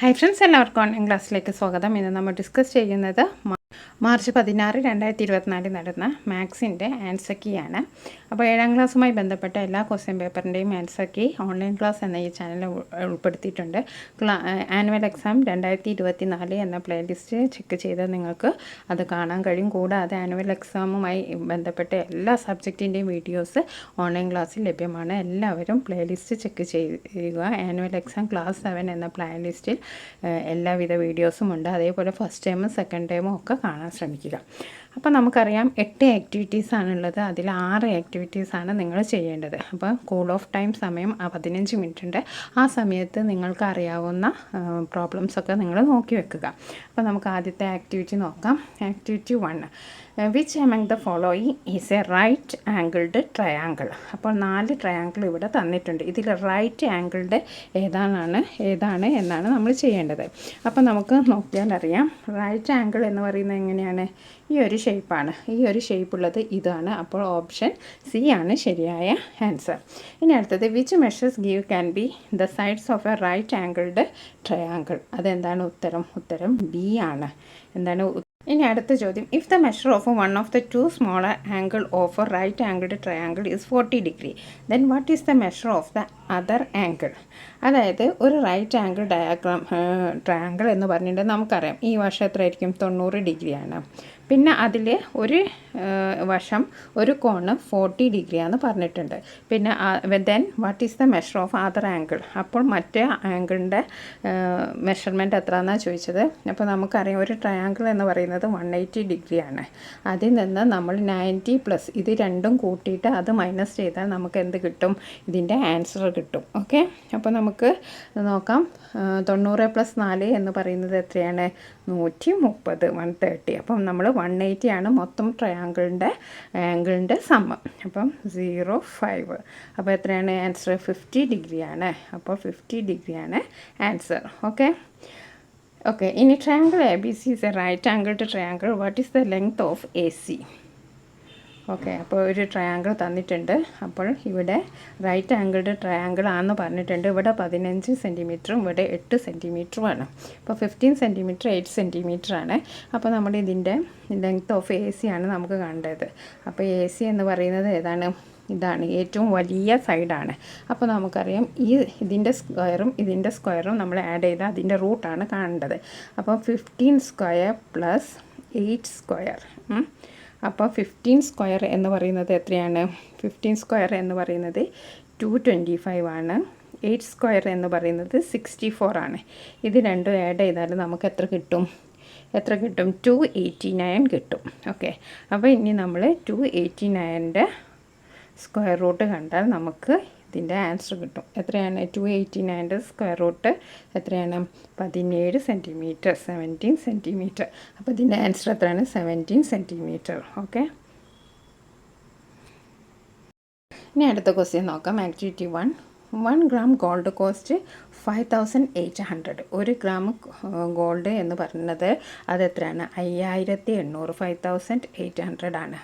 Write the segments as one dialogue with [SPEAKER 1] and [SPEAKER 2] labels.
[SPEAKER 1] Hi friends, എല്ലാവർക്കും online ക്ലാസ്സിലേക്ക് സ്വാഗതം. ഇന്ന് നമ്മൾ ഡിസ്കസ് ചെയ്യുന്നത് മാർച്ച് 16, 2024 നടന്ന മാത്സിൻ്റെ ആൻസർ കീ ആണ്. അപ്പോൾ 7ാം ക്ലാസ്സുമായി ബന്ധപ്പെട്ട എല്ലാ ക്വസ്റ്റ്യൻ പേപ്പറിൻ്റെയും ആൻസർ കീ ഓൺലൈൻ ക്ലാസ് എന്ന ഈ ചാനലിൽ ഉൾപ്പെടുത്തിയിട്ടുണ്ട്. ആനുവൽ എക്സാം 2024 എന്ന പ്ലേലിസ്റ്റ് ചെക്ക് ചെയ്ത് നിങ്ങൾക്ക് അത് കാണാൻ കഴിയും. കൂടാതെ ആനുവൽ എക്സാമുമായി ബന്ധപ്പെട്ട എല്ലാ സബ്ജക്റ്റിൻ്റെയും വീഡിയോസ് ഓൺലൈൻ ക്ലാസ്സിൽ ലഭ്യമാണ്. എല്ലാവരും പ്ലേലിസ്റ്റ് ചെക്ക് ചെയ്യുക. ആനുവൽ എക്സാം ക്ലാസ് 7 എന്ന പ്ലേലിസ്റ്റിൽ എല്ലാവിധ വീഡിയോസും ഉണ്ട്. അതേപോലെ ഫസ്റ്റ് ടൈമും സെക്കൻഡ് ടൈമും ഒക്കെ കാണാൻ ശ്രമിക്കുക. അപ്പോൾ നമുക്കറിയാം 8 ആക്ടിവിറ്റീസാണുള്ളത്. അതിൽ 6 ആക്ടിവിറ്റീസാണ് നിങ്ങൾ ചെയ്യേണ്ടത്. അപ്പോൾ കൂൾ ഓഫ് ടൈം സമയം 15 മിനിറ്റ് ഉണ്ട്. ആ സമയത്ത് നിങ്ങൾക്ക് അറിയാവുന്ന പ്രോബ്ലംസൊക്കെ നിങ്ങൾ നോക്കി വെക്കുക. അപ്പോൾ നമുക്ക് ആദ്യത്തെ ആക്ടിവിറ്റി നോക്കാം. Activity 1, which among the following is a right angled triangle. അപ്പോൾ 4 ട്രയാങ്കിൾ ഇവിടെ തന്നിട്ടുണ്ട്. ഇതിൽ റൈറ്റ് ആംഗിൾഡ് ഏതാണ് എന്നാണ് നമ്മൾ ചെയ്യേണ്ടത്. അപ്പോൾ നമുക്ക് നോക്കിയാൽ അറിയാം. റൈറ്റ് ആംഗിൾ എന്ന് പറയുന്നത് എങ്ങനെയാണ്? ഈ ഒരു ഷേപ്പാണ്. ഈ ഒരു ഷേപ്പുള്ളത് ഇതാണ്. അപ്പോൾ ഓപ്ഷൻ സി ആണ് ശരിയായ ആൻസർ. ഇനി അടുത്തത്, which measures give can be the sides of a right angled triangle. അതെന്താണ് ഉത്തരം ബി ആണ്. ഇനി അടുത്ത ചോദ്യം, if the measure of one of the two smaller angle of right angled triangle is 40 degree, then what is the measure of the other angle. അതായത് ഒരു right angle triangle എന്ന് പറഞ്ഞിട്ടുണ്ടെങ്കിൽ നമുക്കറിയാം ഈ വശം എത്രയായിരിക്കും? 90 ഡിഗ്രിയാണ്. പിന്നെ അതിൽ ഒരു വശം ഒരു കോണ് 40 ഡിഗ്രിയാണെന്ന് പറഞ്ഞിട്ടുണ്ട്. പിന്നെ then what is the measure of other angle. അപ്പോൾ മറ്റേ ആംഗിളിൻ്റെ മെഷർമെൻറ്റ് എത്രയാണെന്നാണ് ചോദിച്ചത്. അപ്പോൾ നമുക്കറിയാം ഒരു ട്രയാങ്കിൾ എന്ന് പറയുന്നത് 180 ഡിഗ്രിയാണ്. അതിൽ നിന്ന് നമ്മൾ 90 പ്ലസ് ഇത് രണ്ടും കൂട്ടിയിട്ട് അത് മൈനസ് ചെയ്താൽ നമുക്ക് എന്ത് കിട്ടും? ഇതിൻ്റെ ആൻസർ കിട്ടും. ഓക്കെ, അപ്പോൾ നമുക്ക് നോക്കാം. 90 + 4 എന്ന് പറയുന്നത് എത്രയാണ്? 130, 130. അപ്പം നമ്മൾ 180 ആണ് മൊത്തം ആംഗിളിൻ്റെ സമ്മ്. അപ്പം 0.5. അപ്പോൾ എത്രയാണ് ആൻസർ? 50 ഡിഗ്രിയാണ്. അപ്പോൾ 50 ഡിഗ്രിയാണ് ആൻസർ. ഓക്കെ, ഇനി triangle A B C is a right angled triangle. What is the length of A C? Okay, അപ്പോൾ ഒരു ട്രയാങ്കിൾ തന്നിട്ടുണ്ട്. അപ്പോൾ ഇവിടെ റൈറ്റ് ആംഗിൾഡ് ട്രയാങ്കിൾ ആണെന്ന് പറഞ്ഞിട്ടുണ്ട്. ഇവിടെ 15 സെൻറ്റിമീറ്ററും ഇവിടെ 8 സെൻറ്റിമീറ്ററുമാണ്. അപ്പോൾ 15 സെൻറ്റിമീറ്റർ 8 സെൻറ്റിമീറ്റർ ആണ്. അപ്പോൾ നമ്മുടെ ഇതിൻ്റെ ലെങ്ത് ഓഫ് എ സി ആണ് നമുക്ക് കണ്ടത്. അപ്പോൾ എ സി എന്ന് പറയുന്നത് ഏതാണ്? ഇതാണ് ഏറ്റവും വലിയ സൈഡാണ്. അപ്പോൾ നമുക്കറിയാം ഇതിൻ്റെ സ്ക്വയറും നമ്മൾ ആഡ് ചെയ്താൽ അതിൻ്റെ റൂട്ടാണ് കാണേണ്ടത്. അപ്പോൾ 15 സ്ക്വയർ പ്ലസ് 8 സ്ക്വയർ. അപ്പോൾ 15 സ്ക്വയർ എന്ന് പറയുന്നത് എത്രയാണ്? 15 സ്ക്വയർ എന്ന് പറയുന്നത് 225 ആണ്. 8 സ്ക്വയർ എന്ന് പറയുന്നത് 64 ആണ്. ഇത് രണ്ടും ആഡ് ചെയ്താൽ നമുക്ക് എത്ര കിട്ടും? 289 കിട്ടും. ഓക്കെ, അപ്പോൾ ഇനി നമ്മൾ 289ൻ്റെ സ്ക്വയർ റൂട്ട് കണ്ടാൽ നമുക്ക് ഇതിൻ്റെ ആൻസർ കിട്ടും. എത്രയാണ്? 289ൻ്റെ സ്ക്വയർ റൂട്ട് എത്രയാണ്? 17 സെൻറ്റിമീറ്റർ, 17 സെൻറ്റിമീറ്റർ. അപ്പോൾ ഇതിൻ്റെ ആൻസർ എത്രയാണ്? 17 സെൻറ്റിമീറ്റർ. ഓക്കെ, ഇനി അടുത്ത ക്വസ്റ്റ്യൻ നോക്കാം. Activity 1 gram gold cost 5800. 1 gram gold എന്ന് പറയുന്നത് അതെത്രയാണ്? 5800. 5800 ആണ്.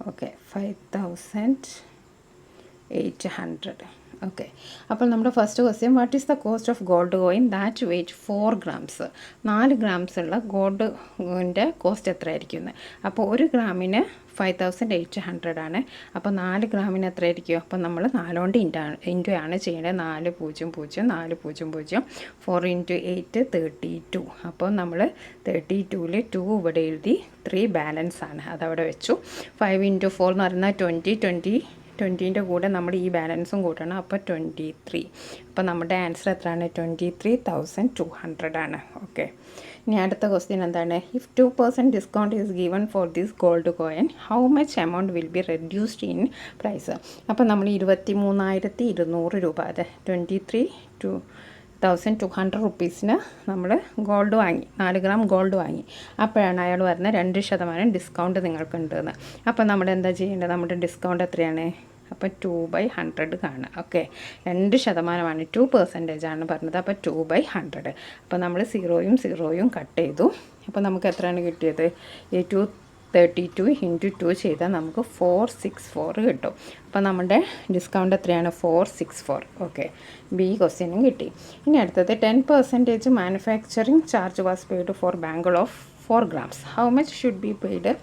[SPEAKER 1] ഓക്കെ, 5800. ഓക്കെ, അപ്പോൾ നമ്മുടെ first question, what is the cost of gold coin that weight 4 grams. 4 grams ഉള്ള ഗോൾഡിൻ്റെ കോസ്റ്റ് എത്രയായിരിക്കും? അപ്പോൾ 1 ഗ്രാമിന് 5800 ആണ്. അപ്പോൾ 4 ഗ്രാമിന് എത്രയായിരിക്കും? അപ്പോൾ നമ്മൾ 4 കൊണ്ട് ഇൻറ്റു ആണ് ചെയ്യേണ്ടത്. 400, 400, 4 × 8 32. അപ്പോൾ നമ്മൾ 32ൽ 2 ഇവിടെ എഴുതി, 3 ബാലൻസ് ആണ്, അതവിടെ വെച്ചു. 5 × 4 എന്ന് പറയുന്നത് 20ൻ്റെ കൂടെ നമ്മൾ ഈ ബാലൻസും കൂട്ടണം. അപ്പോൾ 23. അപ്പോൾ നമ്മുടെ ആൻസർ എത്രയാണ്? 23,200 ആണ്. ഓക്കെ, ഇനി അടുത്ത ക്വസ്റ്റ്യൻ എന്താണ്? If 2% discount is given for this gold coin, how much amount will be reduced in price? അപ്പോൾ നമ്മൾ 23,200 രൂപ, അതെ 23,200 റുപ്പീസിന് നമ്മൾ ഗോൾഡ് വാങ്ങി, 4 ഗ്രാം ഗോൾഡ് വാങ്ങി. അപ്പോഴാണ് അയാൾ പറഞ്ഞത് 2% ഡിസ്കൗണ്ട് നിങ്ങൾക്കുണ്ടെന്ന്. അപ്പോൾ നമ്മൾ എന്താ ചെയ്യേണ്ടത്? നമ്മുടെ ഡിസ്കൗണ്ട് എത്രയാണ്? അപ്പോൾ 2/100 കാണുക. ഓക്കെ, 2%, 2% ആണ് പറഞ്ഞത്. അപ്പോൾ 2/100. അപ്പോൾ നമ്മൾ 0യും 0യും കട്ട് ചെയ്തു. അപ്പോൾ നമുക്ക് എത്രയാണ് കിട്ടിയത്? 32 ഇൻറ്റു 2 ചെയ്താൽ നമുക്ക് 464 കിട്ടും. അപ്പോൾ നമ്മുടെ ഡിസ്കൗണ്ട് എത്രയാണ്? 464. ഓക്കെ, ബി ക്വസ്റ്റ്യനും കിട്ടി. ഇനി അടുത്തത് 10% manufacturing charge was paid for bangle of 4 grams. How much should be paid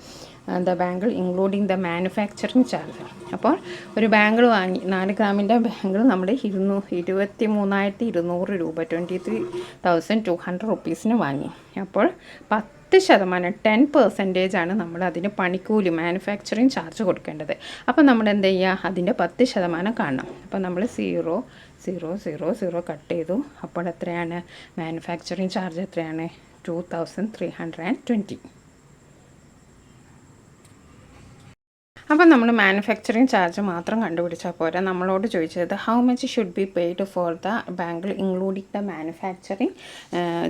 [SPEAKER 1] the bangle including the manufacturing charge? അപ്പോൾ ഒരു ബാംഗിൾ വാങ്ങി, 4 ഗ്രാമിൻ്റെ ബാംഗിൾ നമ്മുടെ 23,200 രൂപ, 23,200 റുപ്പീസിന് വാങ്ങി. അപ്പോൾ 10%, 10% നമ്മൾ അതിന് പണിക്കൂലി മാനുഫാക്ചറിങ് ചാർജ് കൊടുക്കേണ്ടത്. അപ്പോൾ നമ്മൾ എന്ത് ചെയ്യുക? അതിൻ്റെ 10% കാണണം. അപ്പോൾ നമ്മൾ 0, 0, 0, 0 കട്ട് ചെയ്തു. അപ്പോൾ എത്രയാണ് മാനുഫാക്ചറിങ് ചാർജ്? എത്രയാണ്? 2,320. അപ്പോൾ നമ്മൾ മാനുഫാക്ചറിങ് ചാർജ് മാത്രം കണ്ടുപിടിച്ചാൽ പോരാ. നമ്മളോട് ചോദിച്ചത് how much should be paid for the bangle including the manufacturing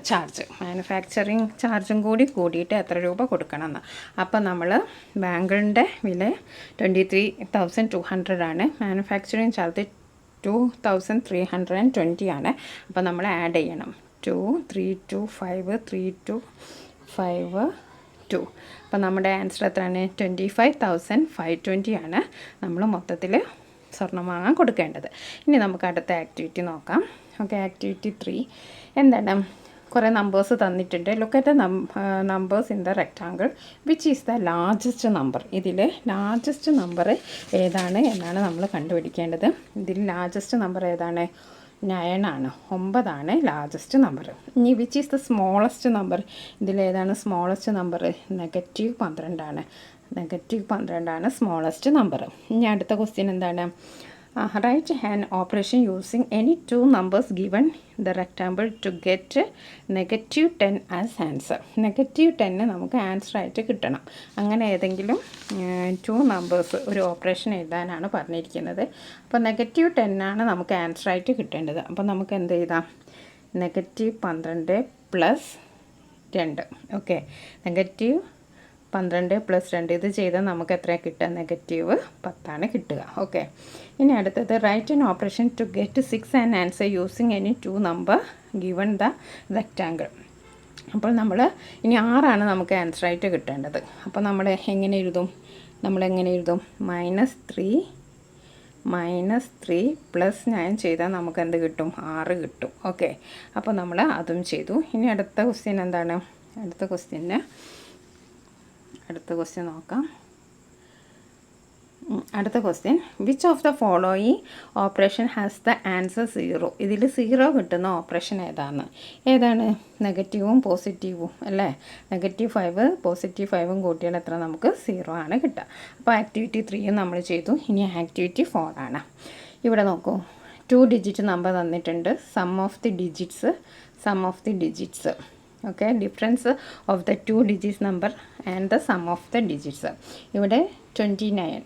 [SPEAKER 1] charge. Manufacturing ചാർജും കൂടി കൂടിയിട്ട് എത്ര രൂപ കൊടുക്കണമെന്ന്. അപ്പോൾ നമ്മൾ ബാംഗിളിൻ്റെ വില 23,200 ആണ്. മാനുഫാക്ചറിങ് ചാർജ് 2,320 ആണ്. അപ്പോൾ നമ്മൾ ആഡ് ചെയ്യണം. 2, 3, 2, 5, 3, 2, 5, 2. അപ്പോൾ നമ്മുടെ ആൻസർ എത്രയാണ്? 25,520 ആണ് നമ്മൾ മൊത്തത്തിൽ സ്വർണ്ണം വാങ്ങാൻ കൊടുക്കേണ്ടത്. ഇനി നമുക്ക് അടുത്ത ആക്ടിവിറ്റി നോക്കാം. ഓക്കെ, ആക്ടിവിറ്റി 3 എന്താണ്? കുറേ നമ്പേഴ്സ് തന്നിട്ടുണ്ട്. Look at the numbers in the rectangle which is the largest number. ഇതിൽ ലാർജസ്റ്റ് നമ്പർ ഏതാണ് എന്നാണ് നമ്മൾ കണ്ടുപിടിക്കേണ്ടത്. ഇതിൽ ലാർജസ്റ്റ് നമ്പർ ഏതാണ്? 9 ആണ്. 9 ആണ് ലാർജസ്റ്റ് നമ്പർ. ഇനി which is the smallest number? ഇതിലേതാണ് സ്മോളസ്റ്റ് നമ്പർ? -12 ആണ്. -12 ആണ് സ്മോളസ്റ്റ് നമ്പർ. ഇനി അടുത്ത ക്വസ്റ്റ്യൻ എന്താണ്? Write an operation using any 2 numbers given the rectangle to get -10 as answer. -10 നമുക്ക് ആൻസർ ആയിട്ട് കിട്ടണം. അങ്ങനെ ഏതെങ്കിലും 2 numbers ഒരു ഓപ്പറേഷൻ എഴുതാനാണ് പറഞ്ഞിരിക്കുന്നത്. അപ്പോൾ -10 ആണ് നമുക്ക് ആൻസർ ആയിട്ട് കിട്ടേണ്ടത്. അപ്പോൾ നമുക്ക് എന്ത് ചെയ്താം? -12 + 2. ഓക്കെ, -12 + 2 ഇത് ചെയ്താൽ നമുക്ക് എത്ര കിട്ടുക? -10 കിട്ടുക. ഓക്കെ, ഇനി അടുത്തത് write an operation to get 6 an answer using any 2 number given the rectangle. അപ്പോൾ നമ്മൾ ഇനി 6 ആണ് നമുക്ക് ആൻസർ ആയിട്ട് കിട്ടേണ്ടത്. അപ്പോൾ നമ്മൾ എങ്ങനെ എഴുതും? നമ്മളെങ്ങനെ എഴുതും? -3 + 9 ചെയ്താൽ നമുക്ക് എന്ത് കിട്ടും? 6 കിട്ടും. ഓക്കെ, അപ്പോൾ നമ്മൾ അതും ചെയ്തു. ഇനി അടുത്ത ക്വസ്റ്റ്യൻ എന്താണ്? അടുത്ത ക്വസ്റ്റ്യൻ നോക്കാം. അടുത്ത question which of the following operation has the answer 0. ഇതിൽ 0 കിട്ടുന്ന ഓപ്പറേഷൻ ഏതാണ്? നെഗറ്റീവും പോസിറ്റീവും അല്ലേ? -5 +5 കൂട്ടിയാൽ എത്ര? നമുക്ക് 0 ആണ് കിട്ടുക. അപ്പോൾ ആക്ടിവിറ്റി 3 നമ്മൾ ചെയ്തു. ഇനി ആക്ടിവിറ്റി 4 ആണ്. ഇവിടെ നോക്കൂ, 2 ഡിജിറ്റ് നമ്പർ തന്നിട്ടുണ്ട്. Sum of the digits. Okay, difference of the 2 digits number and the sum of the digits. ഇവിടെ 29.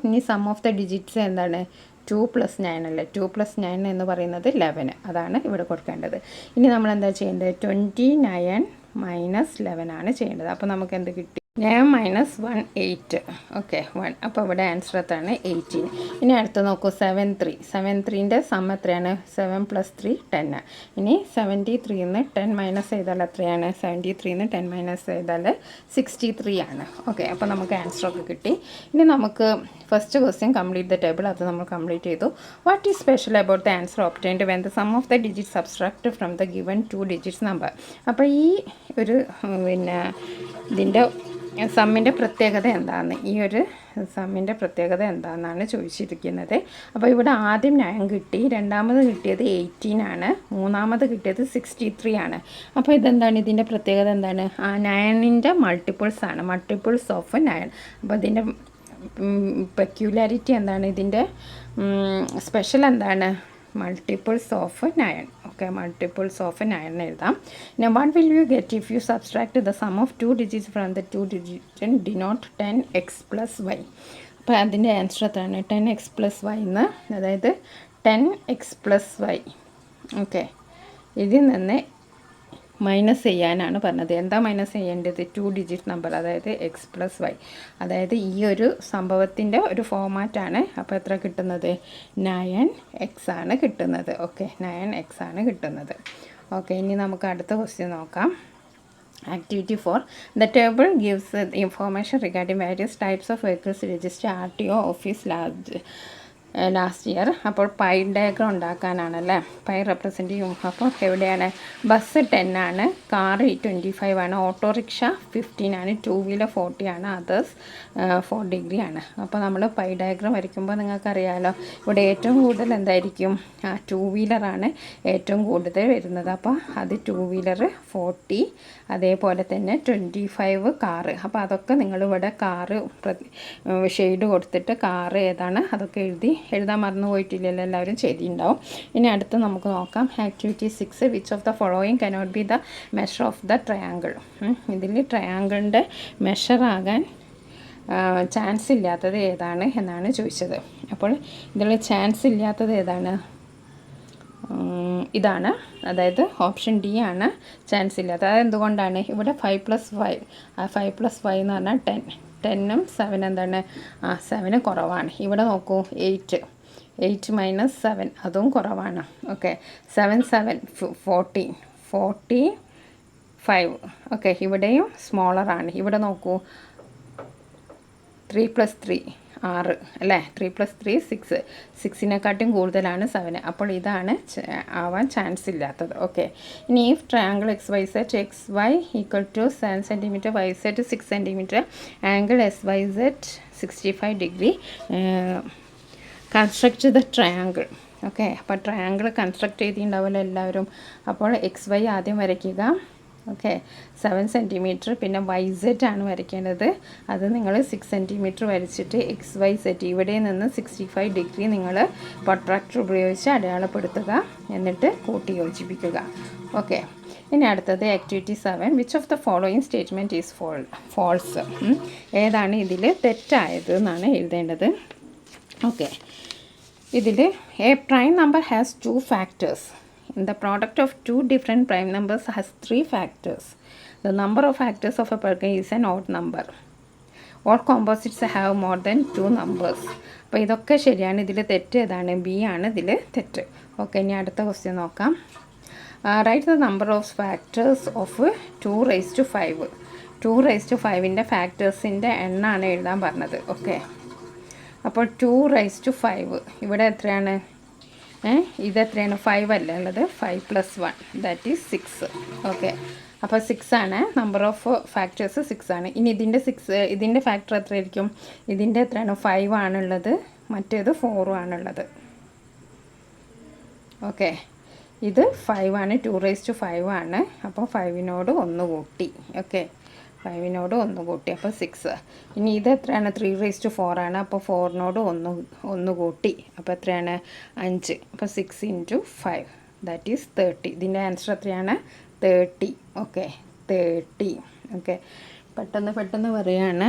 [SPEAKER 1] ഇനി സം ഓഫ് ദ ഡിജിറ്റ്സ് എന്താണ്? 2 + 9 അല്ലേ? 2 + 9 എന്ന് പറയുന്നത് 11. അതാണ് ഇവിടെ കൊടുക്കേണ്ടത്. ഇനി നമ്മൾ എന്താ ചെയ്യേണ്ടത്? 29 - 11 ആണ് ചെയ്യേണ്ടത്. അപ്പോൾ നമുക്ക് എന്ത് കിട്ടി? 9 - 1 8. ഓക്കെ, 1. അപ്പോൾ ഇവിടെ ആൻസർ എത്രയാണ്? 18. ഇനി അടുത്ത് നോക്കൂ, 73ൻ്റെ സം എത്രയാണ്? 7 + 3 10. ഇനി 73ന്ന് 10 - ചെയ്താൽ എത്രയാണ്? 73ന്ന് 10 - ചെയ്താൽ 63 ആണ്. ഓക്കെ, അപ്പോൾ നമുക്ക് ആൻസറൊക്കെ കിട്ടി. ഇനി നമുക്ക് first question complete the table, അത് നമ്മൾ കംപ്ലീറ്റ് ചെയ്തു. What is special about the answer obtained when the sum of the digit subtract from the given 2 digits number. അപ്പോൾ ഈ ഒരു ഇതിൻ്റെ സമ്മിൻ്റെ പ്രത്യേകത എന്താണ്? ഈ ഒരു സമ്മിൻ്റെ പ്രത്യേകത എന്താണെന്നാണ് ചോദിച്ചിരിക്കുന്നത്. അപ്പോൾ ഇവിടെ ആദ്യം 9 കിട്ടി, രണ്ടാമത് കിട്ടിയത് 18 ആണ്, മൂന്നാമത് കിട്ടിയത് 63 ആണ്. അപ്പോൾ ഇതെന്താണ്? ഇതിൻ്റെ പ്രത്യേകത എന്താണ്? 9ൻ്റെ മൾട്ടിപ്പിൾസ് ആണ്, മൾട്ടിപ്പിൾസ് ഓഫ് 9. അപ്പോൾ ഇതിൻ്റെ പെക്യുലാരിറ്റി എന്താണ്? ഇതിൻ്റെ സ്പെഷ്യൽ എന്താണ്? Multiples of 9. Okay, multiples of 9 എഴുതാം. Now what will you get if you subtract the sum of 2 digits from the 2 digits and denote 10x + y? അപ്പോൾ അതിൻ്റെ ആൻസർ എത്രയാണ്? 10x + y എന്ന്, അതായത് 10x + y. ഓക്കെ, ഇതിൽ നിന്ന് minus ചെയ്യാനാണ് പറഞ്ഞത്. എന്താ മൈനസ് ചെയ്യേണ്ടത്? 2 digit നമ്പർ, അതായത് x + y. അതായത് ഈ ഒരു സംഭവത്തിൻ്റെ ഒരു ഫോമാറ്റാണ്. അപ്പോൾ എത്ര കിട്ടുന്നത്? 9x ആണ് കിട്ടുന്നത്. ഓക്കെ, 9x ആണ് കിട്ടുന്നത്. ഓക്കെ, ഇനി നമുക്ക് അടുത്ത ക്വസ്റ്റ്യൻ നോക്കാം. Activity 4. The table gives information regarding various types of vehicles registered RTO office last year. അപ്പോൾ പൈ ഡയഗ്രം ഉണ്ടാക്കാനാണല്ലേ, പൈ റെപ്രസെൻറ്റ് ചെയ്യും. അപ്പോൾ എവിടെയാണ്? ബസ് 10 ആണ്, കാർ 25 ആണ്, ഓട്ടോറിക്ഷ 15 ആണ്, 2 വീലർ 40 ആണ്, അതേഴ്സ് 4 ഡിഗ്രി ആണ്. അപ്പോൾ നമ്മൾ പൈ ഡയഗ്രം വരയ്ക്കുമ്പോൾ നിങ്ങൾക്കറിയാമല്ലോ, ഇവിടെ ഏറ്റവും കൂടുതൽ എന്തായിരിക്കും? 2 വീലറാണ് ഏറ്റവും കൂടുതൽ വരുന്നത്. അപ്പോൾ അത് 2 വീലർ 40, അതേപോലെ തന്നെ 25 കാറ്. അപ്പോൾ അതൊക്കെ നിങ്ങളിവിടെ കാറ് ഷെയ്ഡ് കൊടുത്തിട്ട് കാറ് ഏതാണ് അതൊക്കെ എഴുതാൻ മറന്നു പോയിട്ടില്ലല്ലോ, എല്ലാവരും ചെയ്തിട്ടുണ്ടാവും. ഇനി അടുത്ത് നമുക്ക് നോക്കാം. Activity 6. Which of the following cannot be the measure of the triangle. ഇതിൽ ട്രയാങ്കിളിൻ്റെ മെഷറാകാൻ ചാൻസ് ഇല്ലാത്തത് ഏതാണ് എന്നാണ് ചോദിച്ചത്. അപ്പോൾ ഇതിൽ ചാൻസ് ഇല്ലാത്തത് ഏതാണ്? ഇതാണ്, അതായത് ഓപ്ഷൻ ഡി ആണ് ചാൻസ് ഇല്ലാത്തത്. അത് എന്തുകൊണ്ടാണ്? ഇവിടെ 5+5, 5+5 എന്ന് പറഞ്ഞാൽ 10, 10ഉം 7 എന്താണ്? 7 കുറവാണ്. ഇവിടെ നോക്കൂ, 8 -7 അതും കുറവാണ്. ഓക്കെ, 7 7 14 45. ഓക്കെ, ഇവിടെയും സ്മോളറാണ്. ഇവിടെ നോക്കൂ, 3+3 6 അല്ലേ, 3+3 6, 6നെക്കാട്ടും കൂടുതലാണ് 7. അപ്പോൾ ഇതാണ് ആവാൻ ചാൻസ് ഇല്ലാത്തത്. ഓക്കെ, ഇനി ഈ triangle XYZ XY = 7 cm, YZ 6 cm, angle SYZ 65 degree, construct the triangle. Okay, അപ്പോൾ ട്രയാങ്കിൾ കൺസ്ട്രക്റ്റ് ചെയ്തിട്ടുണ്ടാവുമല്ലോ എല്ലാവരും. അപ്പോൾ XY ആദ്യം വരയ്ക്കുക. ഓക്കെ, 7 cm, പിന്നെ YZ ആണ് വരയ്ക്കേണ്ടത്. അത് നിങ്ങൾ 6 cm വരച്ചിട്ട് XYZ ഇവിടെ നിന്ന് 65 ഡിഗ്രി നിങ്ങൾ പ്രൊട്രാക്ടർ ഉപയോഗിച്ച് അടയാളപ്പെടുത്തുക, എന്നിട്ട് കൂട്ടി യോജിപ്പിക്കുക. ഓക്കെ, ഇനി അടുത്തത് activity 7. Which of the following statement is false. ഏതാണ് ഇതിൽ തെറ്റായത് എന്നാണ് എഴുതേണ്ടത്. ഓക്കെ, ഇതിൽ a prime number has 2 factors. The product of 2 different prime numbers has 3 factors. The number of factors of a person is an odd number. All composites have more than 2 numbers. അപ്പോൾ ഇതൊക്കെ ശരിയാണ്. ഇതിൽ തെറ്റ് ഏതാണ്? B ആണ് ഇതിൽ തെറ്റ്. Okay, ഇനി അടുത്ത ക്വസ്റ്റ്യൻ നോക്കാം. Write the number of factors of 2⁵5. 2⁵5ൻ്റെ ഫാക്ടേഴ്സിൻ്റെ എണ്ണമാണ് എഴുതാൻ പറഞ്ഞത്. ഓക്കെ, അപ്പോൾ 2⁵5 ഇവിടെ എത്രയാണ്? ഇതെത്രയാണ്? 5 അല്ലേ ഉള്ളത്? 5+1 ദാറ്റ് ഈസ് 6. ഓക്കെ, അപ്പോൾ 6 ആണ് നമ്പർ ഓഫ് ഫാക്ടേഴ്സ്, 6 ആണ്. ഇനി ഇതിൻ്റെ ഫാക്ടർ എത്രയായിരിക്കും? ഇതിൻ്റെ എത്രയാണ്? 5 ആണുള്ളത്, മറ്റേത് 4 ആണുള്ളത്. ഓക്കെ, ഇത് 5 ആണ്, 2⁵5 ആണ്. അപ്പോൾ 5നോട് 1 കൂട്ടി. ഓക്കെ, 5നോട് 1 കൂട്ടി, അപ്പോൾ 6. ഇനി ഇത് എത്രയാണ്? 3⁴ ആണ്. അപ്പോൾ 4നോട് 1 കൂട്ടി, അപ്പോൾ എത്രയാണ്? 5. അപ്പോൾ 6 × 5 ദാറ്റ് ഈസ് 30. ഇതിൻ്റെ ആൻസർ എത്രയാണ്? 30. ഓക്കെ, 30. ഓക്കെ, പെട്ടെന്ന് പറയുകയാണ്.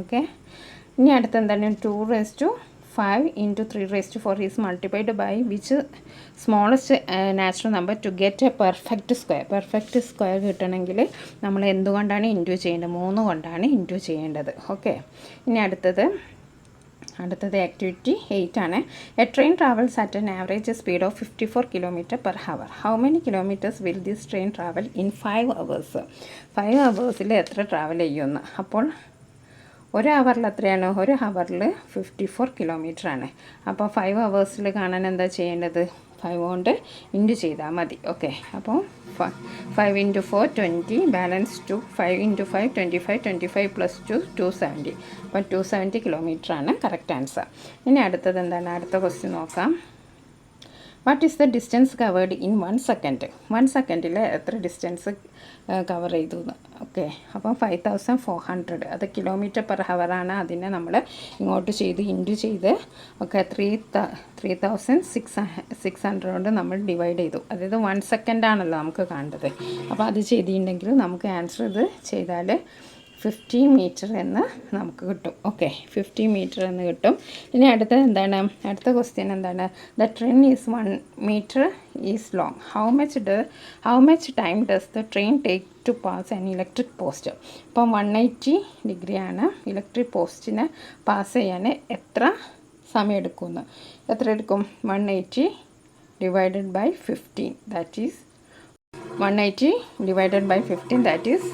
[SPEAKER 1] ഓക്കെ, ഇനി അടുത്ത് എന്താണ്? 2⁵5 × 3⁴ is multiplied by which smallest natural number to get a perfect square. Perfect square കിട്ടണമെങ്കിൽ നമ്മൾ എന്തുകൊണ്ടാണ് ഇൻറ്റു ചെയ്യേണ്ടത്? 3 കൊണ്ടാണ് ഇൻറ്റു ചെയ്യേണ്ടത്. ഓക്കെ, ഇനി അടുത്തത് ആക്ടിവിറ്റി 8 ആണ്. A train travels at an average speed of 54 km/h. How many kilometres will this train travel in 5 hours? 5 hours എത്ര ട്രാവൽ ചെയ്യുമെന്ന്. അപ്പോൾ 1 ഹവറിൽ എത്രയാണ്? 1 ഹവറിൽ 54 km ആണ്. അപ്പോൾ 5 hours കാണാൻ എന്താ ചെയ്യേണ്ടത്? 5 കൊണ്ട് ഇൻറ്റു ചെയ്താൽ മതി. ഓക്കെ, അപ്പോൾ 5 × 4 20, ബാലൻസ് 2, 5 × 5 25, 25 + 2 270. അപ്പോൾ 270 km ആണ് കറക്റ്റ് ആൻസർ. ഇനി അടുത്തത് എന്താണ്? അടുത്ത ക്വസ്റ്റ്യൻ നോക്കാം. What is the distance covered in 1 second? 1 സെക്കൻഡിൽ എത്ര ഡിസ്റ്റൻസ് കവർ ചെയ്തു എന്ന്. ഓക്കെ, അപ്പം 5400 അത് km/h ആണ്. അതിനെ നമ്മൾ ഇങ്ങോട്ട് ചെയ്ത് ഇൻറ്റു ചെയ്ത് ഓക്കെ 3600 കൊണ്ട് നമ്മൾ ഡിവൈഡ് ചെയ്തു. അതായത് 1 സെക്കൻഡ് ആണല്ലോ നമുക്ക് കാണേണ്ടത്. അപ്പോൾ അത് ചെയ്തിട്ടുണ്ടെങ്കിൽ നമുക്ക് ആൻസർ ഇത് ചെയ്താൽ 50 മീറ്റർ എന്ന് നമുക്ക് കിട്ടും. ഓക്കെ, 50 മീറ്റർ എന്ന് കിട്ടും. ഇനി അടുത്തത് എന്താണ്? അടുത്ത ക്വസ്റ്റ്യൻ എന്താണ്? The train is 1 meter is long. How much time does the train take to pass an electric post? ഇപ്പം 180 ഡിഗ്രിയാണ് ഇലക്ട്രിക് പോസ്റ്റിനെ പാസ് ചെയ്യാൻ എത്ര സമയം എടുക്കുമെന്ന്. എത്ര എടുക്കും? 180 / 15 that is 180 divided by 15 that is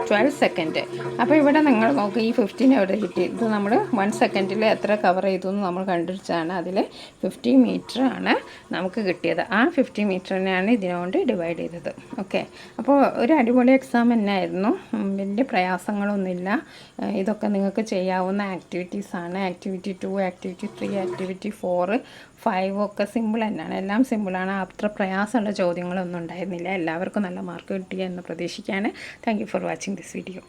[SPEAKER 1] 12 second. അപ്പോൾ ഇവിടെ നിങ്ങൾ നോക്കുക, ഈ 15 എവിടെ കിട്ടി? ഇത് നമ്മൾ 1 സെക്കൻഡിൽ എത്ര കവർ ചെയ്തു എന്ന് നമ്മൾ കണ്ടുപിടിച്ചാണ്. അതിൽ 50 മീറ്റർ ആണ് നമുക്ക് കിട്ടിയത്. ആ 50 മീറ്ററിനെയാണ് ഇതിനുകൊണ്ട് ഡിവൈഡ് ചെയ്തത്. ഓക്കെ, അപ്പോൾ ഒരു അടിപൊളി എക്സാം തന്നെയായിരുന്നു. വലിയ പ്രയാസങ്ങളൊന്നുമില്ല. ഇതൊക്കെ നിങ്ങൾക്ക് ചെയ്യാവുന്ന ആക്ടിവിറ്റീസാണ്. ആക്ടിവിറ്റി 2, ആക്ടിവിറ്റി 3, ആക്ടിവിറ്റി 4, 5 ഒക്കെ സിമ്പിൾ തന്നെയാണ്. എല്ലാം സിമ്പിളാണ്. അത്ര പ്രയാസമുള്ള ചോദ്യങ്ങളൊന്നും ഉണ്ടായിരുന്നില്ല. എല്ലാവർക്കും നല്ല മാർക്ക് കിട്ടിയ എന്ന് പ്രതീക്ഷിക്കുകയാണ്. Thank you for watching this video.